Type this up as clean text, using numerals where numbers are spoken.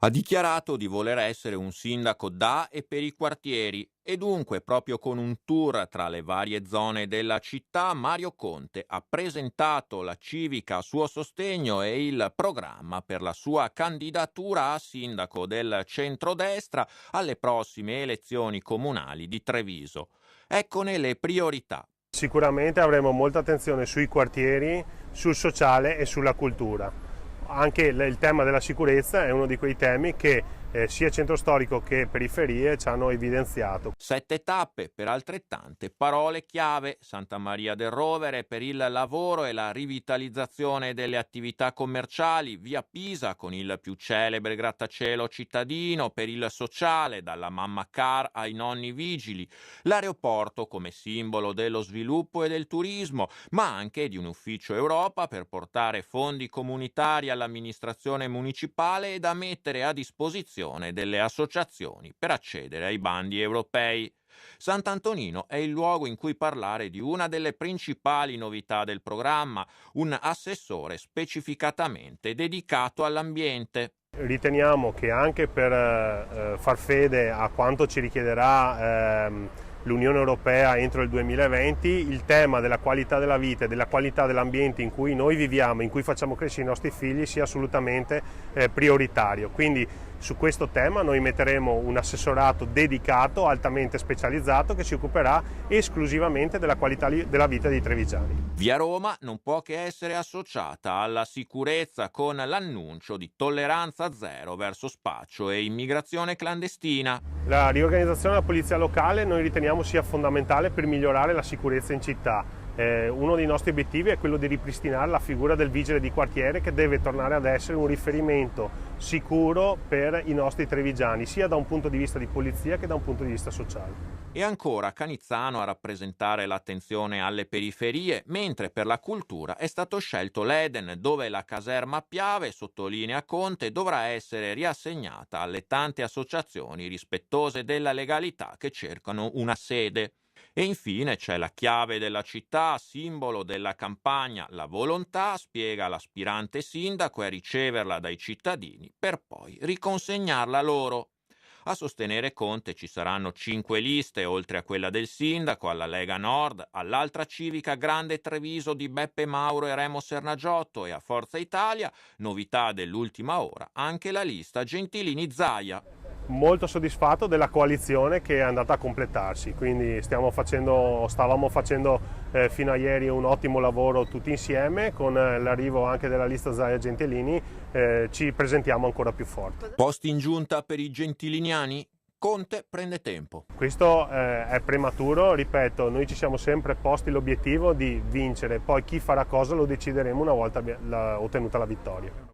Ha dichiarato di voler essere un sindaco da e per i quartieri e dunque proprio con un tour tra le varie zone della città Mario Conte ha presentato la civica a suo sostegno e il programma per la sua candidatura a sindaco del centrodestra alle prossime elezioni comunali di Treviso. Eccone le priorità. Sicuramente avremo molta attenzione sui quartieri, sul sociale e sulla cultura. Anche il tema della sicurezza è uno di quei temi che sia centro storico che periferie ci hanno evidenziato. 7 tappe per altrettante parole chiave: Santa Maria del Rovere per il lavoro e la rivitalizzazione delle attività commerciali, via Pisa con il più celebre grattacielo cittadino, per il sociale dalla mamma car ai nonni vigili, l'aeroporto come simbolo dello sviluppo e del turismo, ma anche di un ufficio Europa per portare fondi comunitari all'amministrazione municipale e da mettere a disposizione delle associazioni per accedere ai bandi europei. Sant'Antonino è il luogo in cui parlare di una delle principali novità del programma, un assessore specificatamente dedicato all'ambiente. Riteniamo che anche per far fede a quanto ci richiederà l'Unione Europea entro il 2020, il tema della qualità della vita e della qualità dell'ambiente in cui noi viviamo, in cui facciamo crescere i nostri figli, sia assolutamente prioritario. Quindi su questo tema noi metteremo un assessorato dedicato, altamente specializzato, che si occuperà esclusivamente della qualità della vita dei trevigiani. Via Roma non può che essere associata alla sicurezza con l'annuncio di tolleranza zero verso spaccio e immigrazione clandestina. La riorganizzazione della polizia locale noi riteniamo sia fondamentale per migliorare la sicurezza in città. Uno dei nostri obiettivi è quello di ripristinare la figura del vigile di quartiere, che deve tornare ad essere un riferimento sicuro per i nostri trevigiani, sia da un punto di vista di polizia che da un punto di vista sociale. E ancora Canizzano a rappresentare l'attenzione alle periferie, mentre per la cultura è stato scelto l'Eden, dove la caserma Piave, sottolinea Conte, dovrà essere riassegnata alle tante associazioni rispettose della legalità che cercano una sede. E infine c'è la chiave della città, simbolo della campagna, la volontà, spiega l'aspirante sindaco, è riceverla dai cittadini per poi riconsegnarla loro. A sostenere Conte ci saranno 5 liste, oltre a quella del sindaco, alla Lega Nord, all'altra civica Grande Treviso di Beppe Mauro e Remo Sernagiotto e a Forza Italia, novità dell'ultima ora, anche la lista Gentilini-Zaia. Molto soddisfatto della coalizione che è andata a completarsi, quindi stavamo facendo fino a ieri un ottimo lavoro tutti insieme. Con l'arrivo anche della lista Zaia Gentilini ci presentiamo ancora più forti. Posti in giunta per i gentiliniani? Conte prende tempo. Questo è prematuro, ripeto, noi ci siamo sempre posti l'obiettivo di vincere, poi chi farà cosa lo decideremo una volta ottenuta la vittoria.